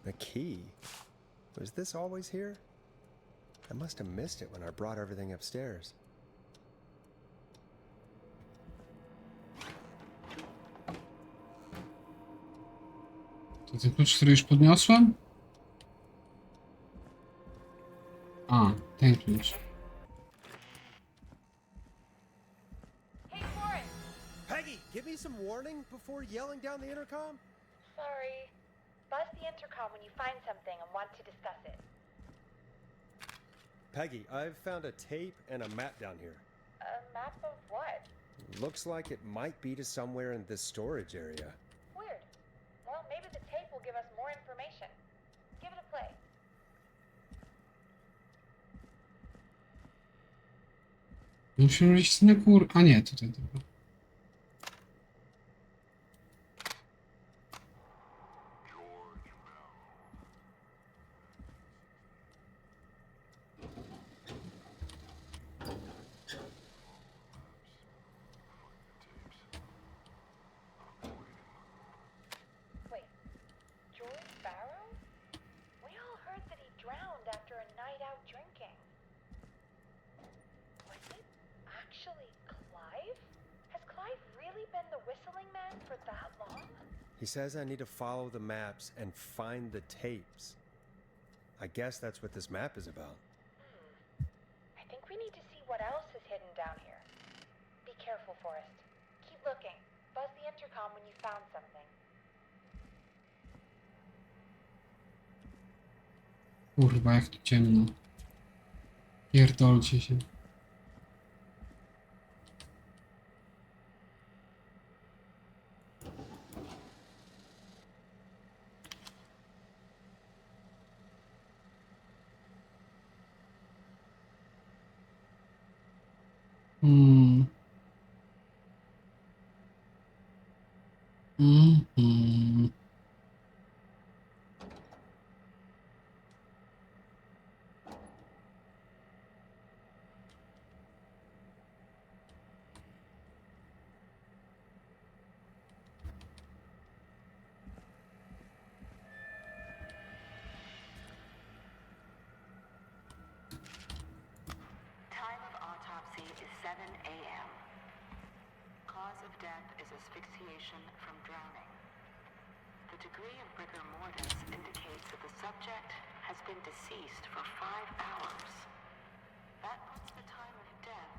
The key. Was this always here? I must have missed it when I brought everything upstairs. To ten klucz, który już podniosłem? A, ten klucz. Hey, Florence! Peggy, give me some warning before yelling down the intercom? Sorry. Buzz the intercom when you find something and want to discuss it. Peggy, I've found a tape and a map down here. A map of what? Looks like it might be to somewhere in this storage area. Weird. Well, maybe the tape will give us more information. Give it a play. Musimy iść na gór. A nie, tutaj tylko. Wait. George Barrow? We all heard that he drowned after a night out drinking. Was it actually Clive? Has Clive really been the whistling man for that long? He says I need to follow the maps and find the tapes. I guess that's what this map is about. I think we need to see what else is hidden down here. Be careful, Forrest. Keep looking. Buzz the intercom when you found something. Kurwa, jak tu ciemno. Pierdolcie się. Mhm. Time of autopsy is 7 a.m. Cause of death is asphyxiation from drowning. The degree of rigor mortis indicates that the subject has been deceased for 5 hours. That puts the time of death.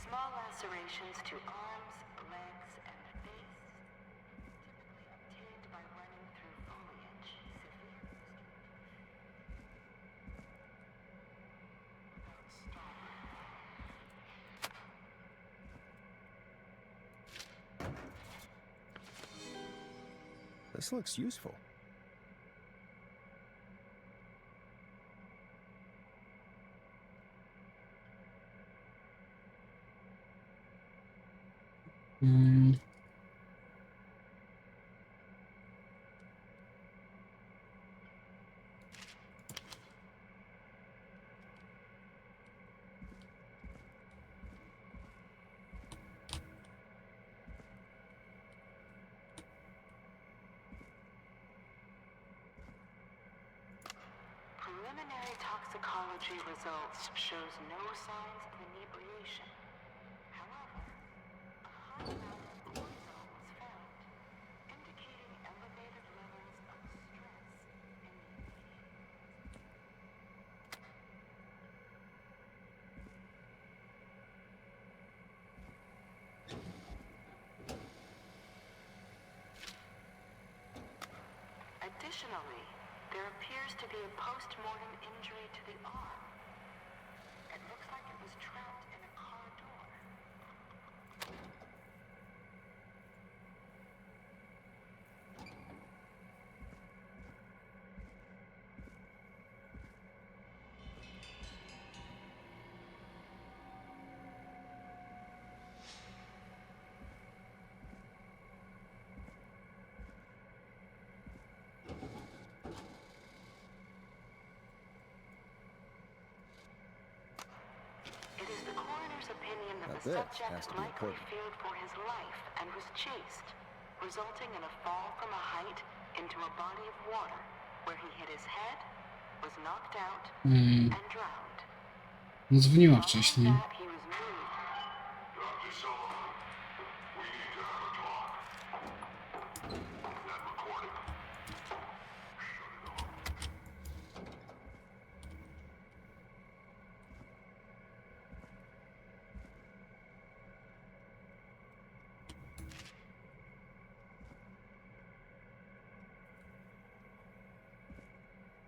Small lacerations to arms, legs, and face, typically obtained by running through foliage. Severe This looks useful. Preliminary toxicology results shows no signs of inebriation. However, a high amount of cortisol was found, indicating elevated levels of stress in the Additionally, there appears to be a post-mortem injury to the arm. It looks like it was trapped in a car door. opinion that Now the this subject has to be likely important. feared for his life and was chased, resulting in a fall from a height into a body of water where he hit his head, was knocked out, and drowned. No dzwoniła Following wcześniej. that, he was moved. Dr. Sullivan, we need to have a talk. That recording. Shut it off.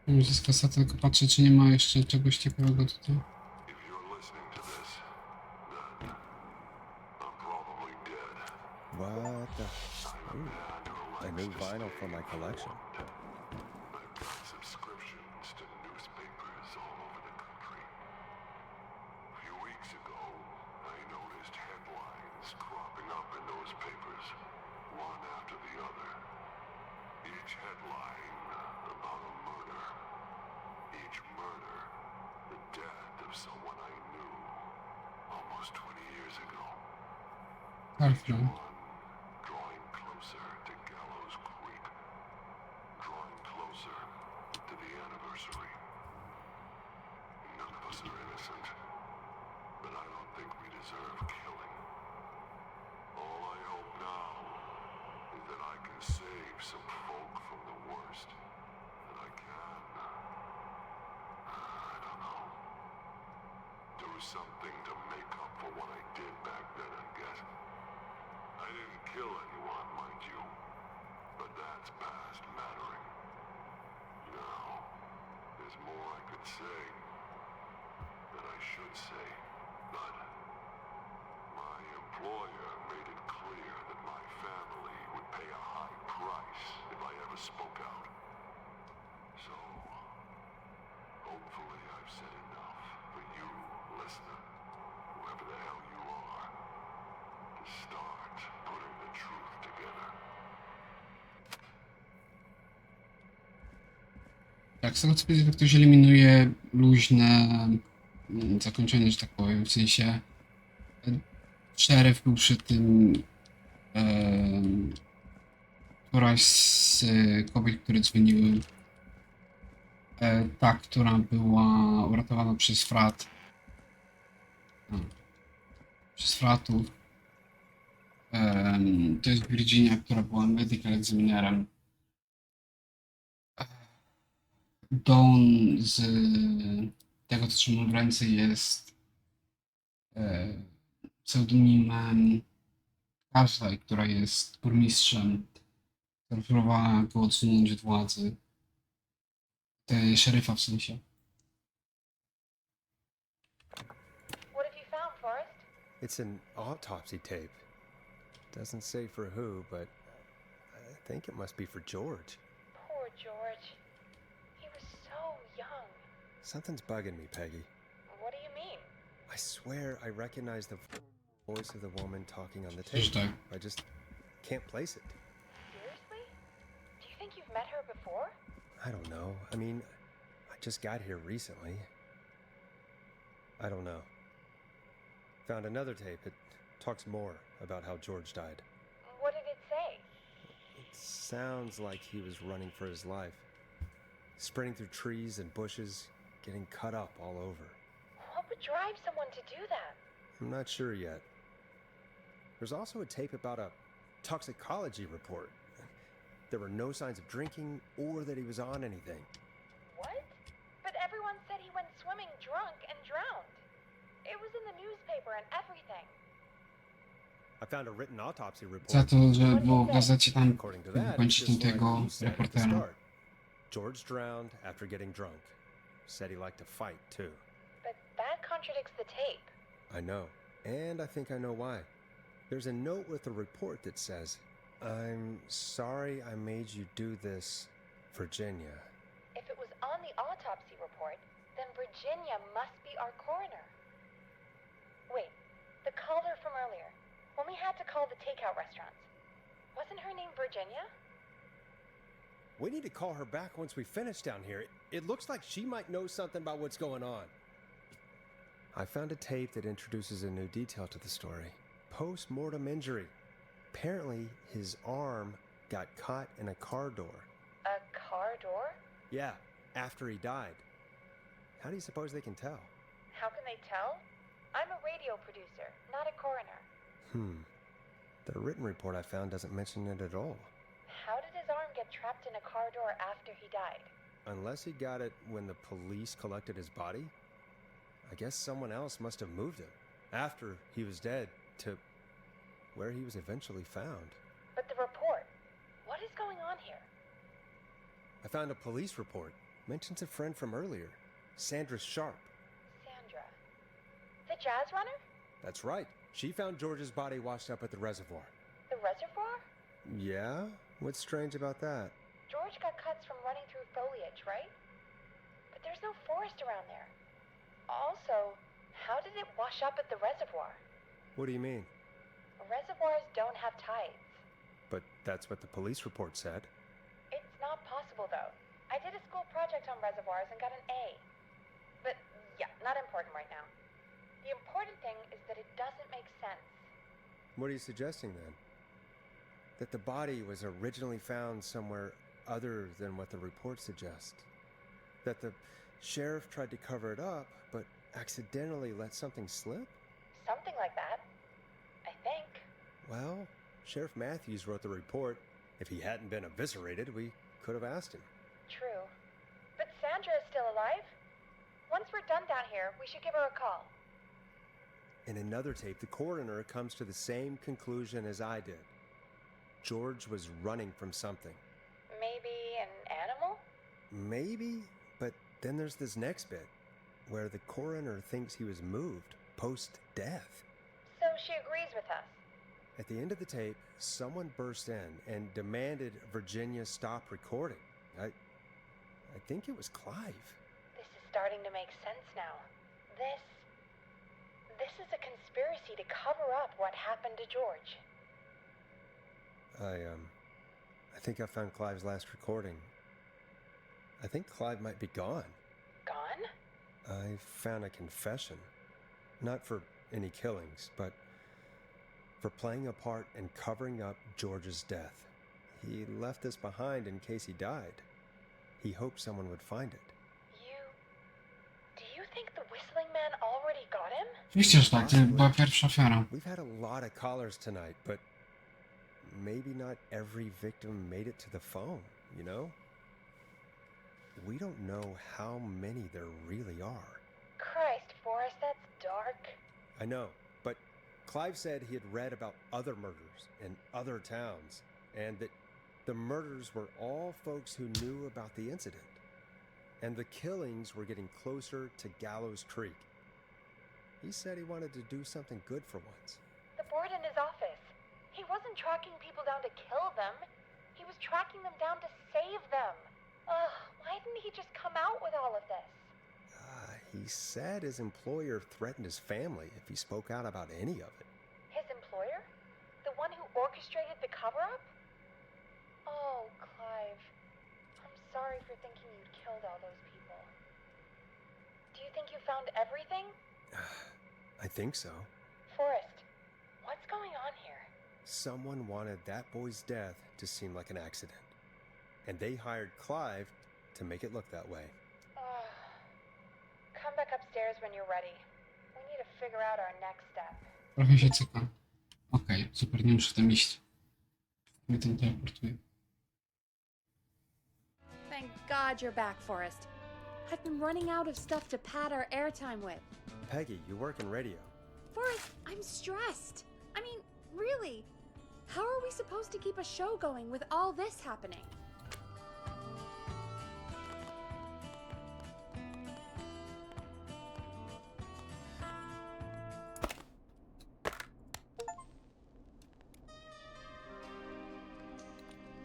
Może z kasety tylko patrzę, czy nie ma jeszcze czegoś ciekawego tutaj. If you're listening to this, then I'm probably dead. What the? Ooh, a new vinyl for my collection. I've got subscriptions to newspapers all over the country. A few weeks ago, I noticed headlines cropping up in those papers, one after the other. Each headline about a murder. Each murder, the death of someone I knew almost 20 years ago. Arthur. Drawing closer to Gallows Creek. Drawing closer to the anniversary. None of us are innocent, but I don't think we deserve killing. All I hope now is that I can save some folk from the worst. That I can. I don't know. Do something to make up for what I did back then, I guess. I didn't kill anyone, mind you, but that's past mattering. Now, there's more I could say, that I should say, but my employer made it clear that my family would pay a high price if I ever spoke out. So, hopefully I've said enough for you, listener, whoever the hell you are, to start putting the truth together. Tak, z tego co widzę, to ktoś eliminuje luźne zakończenie, że tak powiem, w sensie szeryf był przy tym któraś z kobiet, które dzwoniły, ta, która była uratowana przez frat, przez fratów, to jest Virginia, która była medical examinerem. Dawn z tego, co trzymam w ręce, jest pseudonimem Ashley, która jest burmistrzem, która próbowała go odsunąć od władzy. Szeryfa w sensie. What have you found, Forrest? It's an autopsy tape. Doesn't say for who, but I think it must be for George. Poor George. He was so young. Something's bugging me, Peggy. What do you mean? I swear I recognize the voice of the woman talking on the Też tape. tak. I just can't place it. Seriously? Do you think you've met her before? I don't know. I mean, I just got here recently. I don't know. Found another tape. It talks more about how George died. What did it say? It sounds like he was running for his life. Sprinting through trees and bushes, getting cut up all over. What would drive someone to do that? I'm not sure yet. There's also a tape about a toxicology report. There were no signs of drinking or that he was on anything. What? But everyone said he went swimming drunk and drowned. It was in the newspaper and everything. I found a written autopsy report. Za to, że było w gazecie tam According to that, it's kończyć just like tego you said at the reportera. start. George drowned after getting drunk. Said he liked to fight, too. But that contradicts the tape. I know. And I think I know why. There's a note with the report that says, "I'm sorry I made you do this, Virginia." If it was on the autopsy report, then Virginia must be our coroner. Wait, the caller from earlier, when we had to call the takeout restaurants, wasn't her name Virginia? We need to call her back once we finish down here. It looks like she might know something about what's going on. I found a tape that introduces a new detail to the story. Post-mortem injury. Apparently, his arm got caught in a car door. A car door? Yeah, after he died. How do you suppose they can tell? How can they tell? I'm a radio producer, not a coroner. The written report I found doesn't mention it at all. How did his arm get trapped in a car door after he died? Unless he got it when the police collected his body? I guess someone else must have moved him, after he was dead, to where he was eventually found. But the report, what is going on here? I found a police report. Mentions a friend from earlier, Sandra Sharp. Sandra. The jazz runner? That's right. She found George's body washed up at the reservoir. The reservoir? Yeah? What's strange about that? George got cuts from running through foliage, right? But there's no forest around there. Also, how did it wash up at the reservoir? What do you mean? Reservoirs don't have tides. But that's what the police report said. It's not possible, though. I did a school project on reservoirs and got an A. But, yeah, not important right now. The important thing is that it doesn't make sense. What are you suggesting then? That the body was originally found somewhere other than what the report suggests? That the sheriff tried to cover it up, but accidentally let something slip? Something like that. I think. Well, Sheriff Matthews wrote the report. If he hadn't been eviscerated, we could have asked him. True. But Sandra is still alive? Once we're done down here, we should give her a call. In another tape, the coroner comes to the same conclusion as I did. George was running from something. Maybe an animal? Maybe, but then there's this next bit, where the coroner thinks he was moved post-death. So she agrees with us. At the end of the tape, someone burst in and demanded Virginia stop recording. I think it was Clive. This is starting to make sense now. This is a conspiracy to cover up what happened to George. I think I found Clive's last recording. I think Clive might be gone. Gone? I found a confession. Not for any killings, but for playing a part in covering up George's death. He left this behind in case he died. He hoped someone would find it. Do you think the Whistling Man already got him? Oczywiście, że tak, to była pierwsza ofiara. We've had a lot of callers tonight, but maybe not every victim made it to the phone, you know? We don't know how many there really are. Christ, Forrest, that's dark. I know, but Clive said he had read about other murders in other towns, and that the murders were all folks who knew about the incident. And the killings were getting closer to Gallows Creek. He said he wanted to do something good for once. The board in his office. He wasn't tracking people down to kill them. He was tracking them down to save them. Ugh, why didn't he just come out with all of this? He said his employer threatened his family if he spoke out about any of it. His employer? The one who orchestrated the cover-up? Oh, Clive. I'm sorry for thinking you'd killed all those people. Do you think you found everything? I think so. Forrest, what's going on here? Someone wanted that boy's death to seem like an accident. And they hired Clive to make it look that way. Come back upstairs when you're ready. We need to figure out our next step. Trochę się cyka. Okej, super, nie muszę tam iść. Mnie tam teleportuje. Thank God you're back, Forrest. I've been running out of stuff to pad our airtime with. Peggy, you work in radio. Forrest, I'm stressed. I mean, really, how are we supposed to keep a show going with all this happening?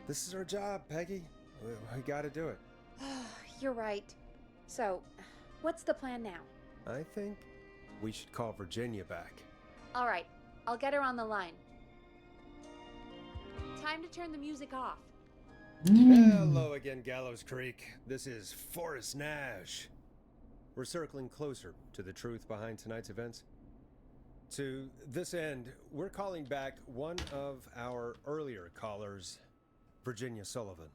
This is our job, Peggy. We gotta do it. You're right. So, what's the plan now? I think we should call Virginia back. All right, I'll get her on the line. Time to turn the music off. Hello again, Gallows Creek. This is Forrest Nash. we're circling closer to the truth behind tonight's events. To this end, we're calling back one of our earlier callers, Virginia Sullivan.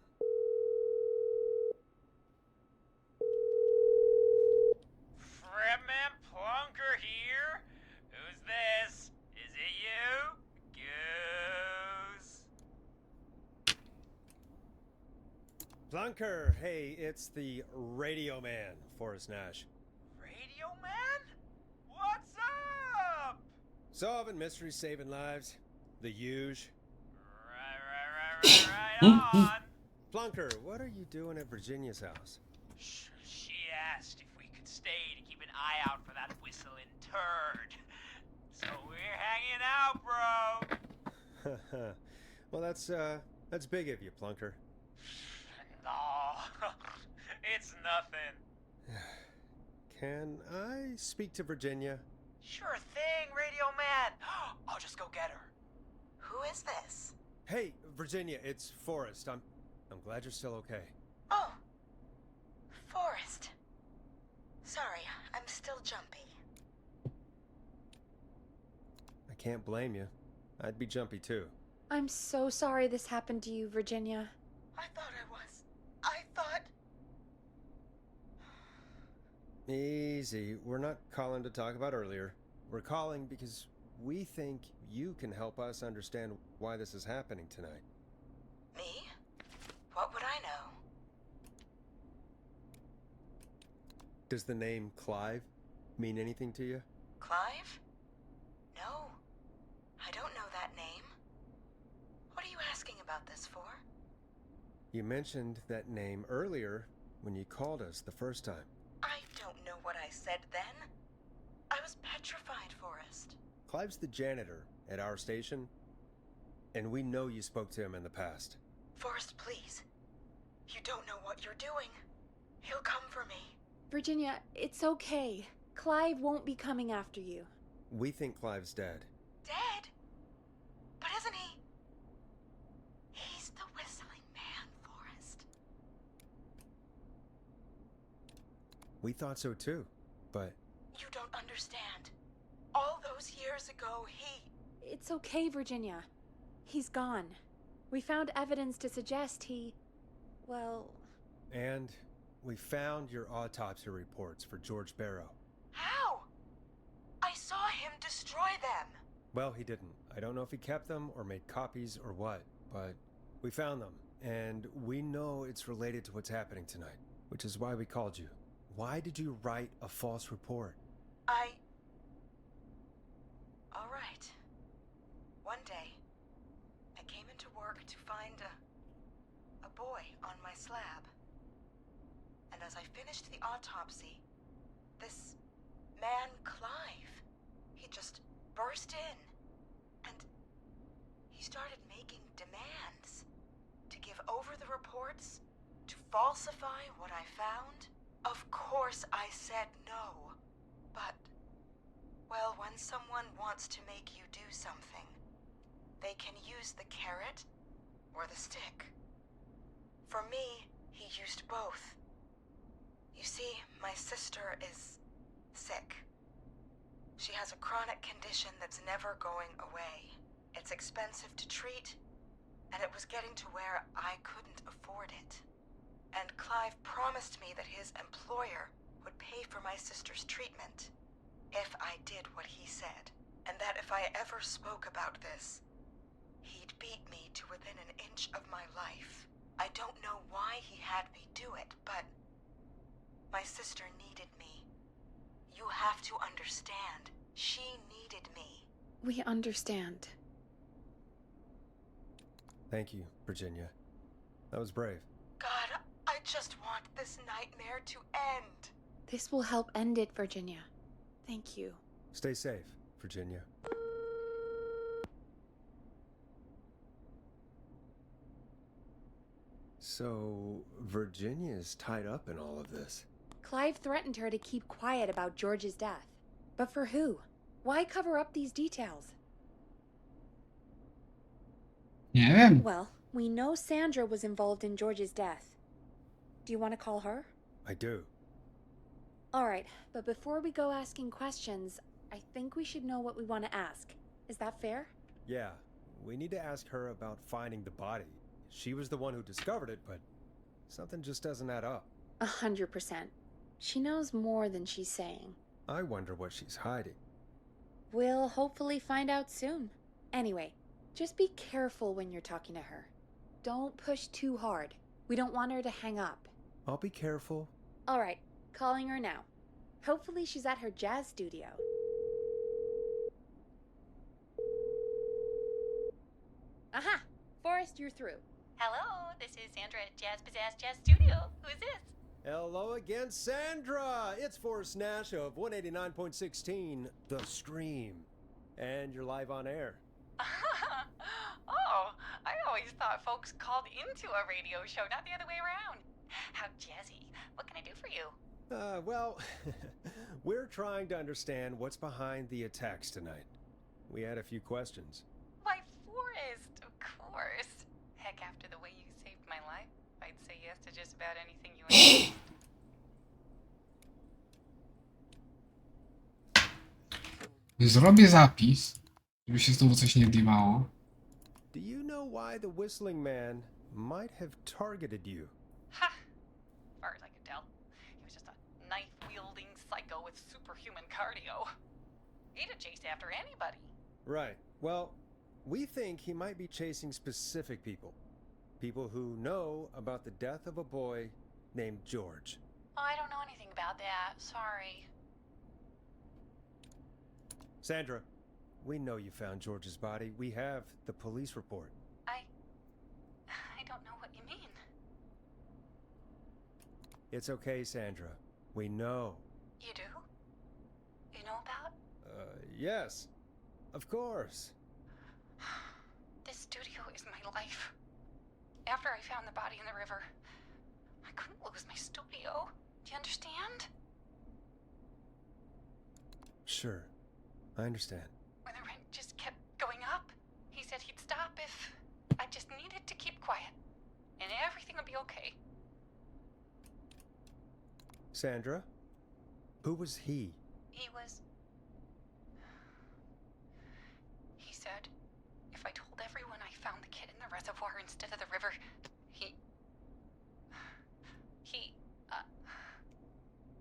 Fredman Plunker here? Who's this? Is it you? Goose? Plunker, hey, it's the Radio Man, Forrest Nash. Radio Man? What's up? Solving mysteries, saving lives. The huge. Right on. Plunker, what are you doing at Virginia's house? She asked if we could stay to keep an eye out for that whistling turd. So we're hanging out, bro. Well, that's big of you, Plunker. No, it's nothing. Can I speak to Virginia? Sure thing, Radio Man. I'll just go get her. Who is this? Hey, Virginia, it's Forrest. I'm glad you're still okay. Oh, Forrest. Sorry, I'm still jumpy. I can't blame you. I'd be jumpy too. I'm so sorry this happened to you, Virginia. I thought I was. I thought... Easy. We're not calling to talk about earlier. We're calling because we think you can help us understand why this is happening tonight. Me? What would I know? Does the name Clive mean anything to you? Clive? No. I don't know that name. What are you asking about this for? You mentioned that name earlier when you called us the first time. I don't know what I said then. I was petrified, Forrest. Clive's the janitor at our station, and we know you spoke to him in the past. Forrest, please. You don't know what you're doing. He'll come for me. Virginia, it's okay. Clive won't be coming after you. We think Clive's dead. Dead? But isn't he? He's the whistling man, Forrest. We thought so too, but You don't understand. All those years ago, It's okay, Virginia. He's gone. We found evidence to suggest well... And we found your autopsy reports for George Barrow. How? I saw him destroy them. Well, he didn't. I don't know if he kept them or made copies or what, but we found them, and we know it's related to what's happening tonight, which is why we called you. Why did you write a false report? All right. One day, I came into work to find a boy on my slab. And as I finished the autopsy, this man, Clive, he just burst in. And he started making demands to give over the reports, to falsify what I found. Of course I said no. But, well, when someone wants to make you do something, they can use the carrot or the stick. For me, he used both. You see, my sister is sick. She has a chronic condition that's never going away. It's expensive to treat, and it was getting to where I couldn't afford it. And Clive promised me that his employer would pay for my sister's treatment if I did what he said, and that if I ever spoke about this, he'd beat me to within an inch of my life. I don't know why he had me do it, but my sister needed me. You have to understand. She needed me. We understand. Thank you, Virginia. That was brave. God, I just want this nightmare to end. This will help end it, Virginia. Thank you. Stay safe, Virginia. So, Virginia's tied up in all of this. Clive threatened her to keep quiet about George's death. But for who? Why cover up these details? Nie wiem. Well, we know Sandra was involved in George's death. Do you want to call her? I do. Alright, but before we go asking questions, I think we should know what we want to ask. Is that fair? Yeah, we need to ask her about finding the body. She was the one who discovered it, but something just doesn't add up. 100%. She knows more than she's saying. I wonder what she's hiding. We'll hopefully find out soon. Anyway, just be careful when you're talking to her. Don't push too hard. We don't want her to hang up. I'll be careful. Alright, calling her now. Hopefully she's at her jazz studio. Aha! Forrest, you're through. Hello, this is Sandra at Jazz Pizzazz Jazz Studio. Who is this? Hello again, Sandra! It's Forrest Nash of 189.16, The Stream. And you're live on air. Oh, I always thought folks called into a radio show, not the other way around. How jazzy. What can I do for you? Well, we're trying to understand what's behind the attacks tonight. We had a few questions. Why, Forrest, of course. Heck, after the way you saved my life, I'd say yes to just about anything you asked. Zrobię zapis, żeby się znowu coś nie odjebało. Do you know why the Whistling Man might have targeted you? Ha! As far as I could tell, he was just a knife-wielding psycho with superhuman cardio. He'd have chased after anybody. Right. Well, we think he might be chasing specific people. People who know about the death of a boy named George. Oh, I don't know anything about that. Sorry. Sandra, we know you found George's body. We have the police report. I don't know what you mean. It's okay, Sandra. We know. You do? You know about? Yes. Of course. This studio is my life. After I found the body in the river, I couldn't lose my studio. Do you understand? Sure. I understand. When the rent just kept going up, he said he'd stop if I just needed to keep quiet. And everything would be okay. Sandra? Who was he? He said, if I told everyone I found the kid in the reservoir instead of the river,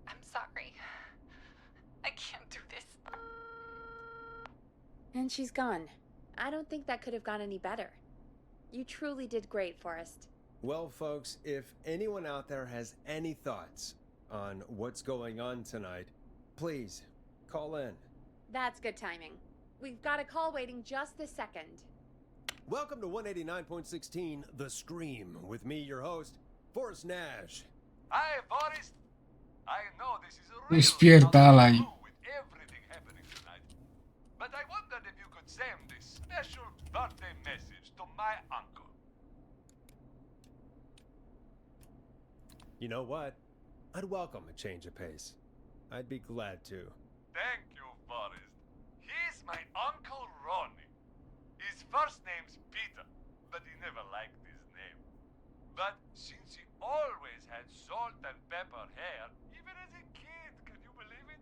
I'm sorry. I can't do this. And she's gone. I don't think that could have gone any better. You truly did great, Forrest. Well, folks, if anyone out there has any thoughts on what's going on tonight, please call in. That's good timing. We've got a call waiting just this second. Welcome to 189.16, The Stream, with me, your host, Forrest Nash. Hi, Forrest. I know this is a No real spierdalaj. with everything happening tonight. But I wondered if you could send this special birthday message to my uncle. You know what? I'd welcome a change of pace. I'd be glad to. Thank you, Forrest. He's my Uncle Ronnie. His first name's Peter, but he never liked his name. But since he always had salt and pepper hair, even as a kid, can you believe it?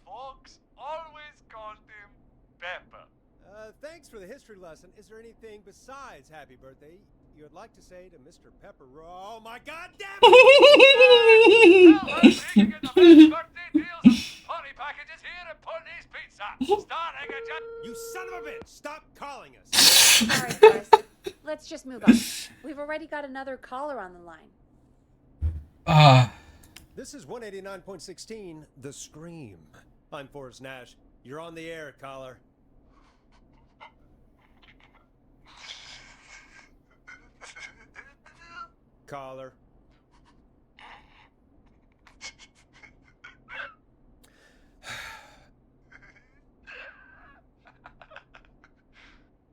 Folks always called him Pepper. Thanks for the history lesson. Is there anything besides happy birthday you would like to say to Mr. Pepper? Oh my god damn it! Well, I'm taking the best birthday deals. Ponty packages here at Ponty's Pizza. Starting at just... You son of a bitch! Stop calling us! Alright, Forrest. Let's just move on. We've already got another caller on the line. This is 189.16, The Scream. I'm Forrest Nash. You're on the air, caller. Caller.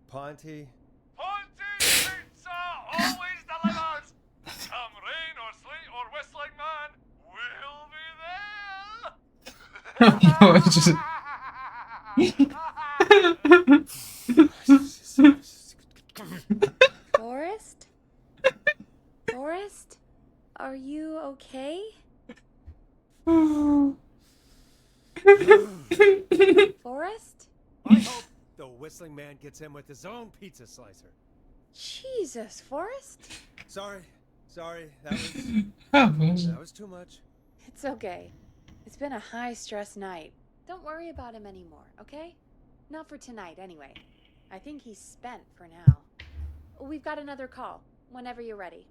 Ponty. Ponty Pizza always delivers. Come rain or sleet or whistling man, we'll be there. Forrest? Forrest? Are you okay? Forrest? I hope the whistling man gets in with his own pizza slicer. Jesus, Forrest? Sorry, O Boże. that was too much. It's okay. It's been a high-stress night. Don't worry about him anymore, okay? Not for tonight, anyway. I think he's spent for now. We've got another call, whenever you're ready.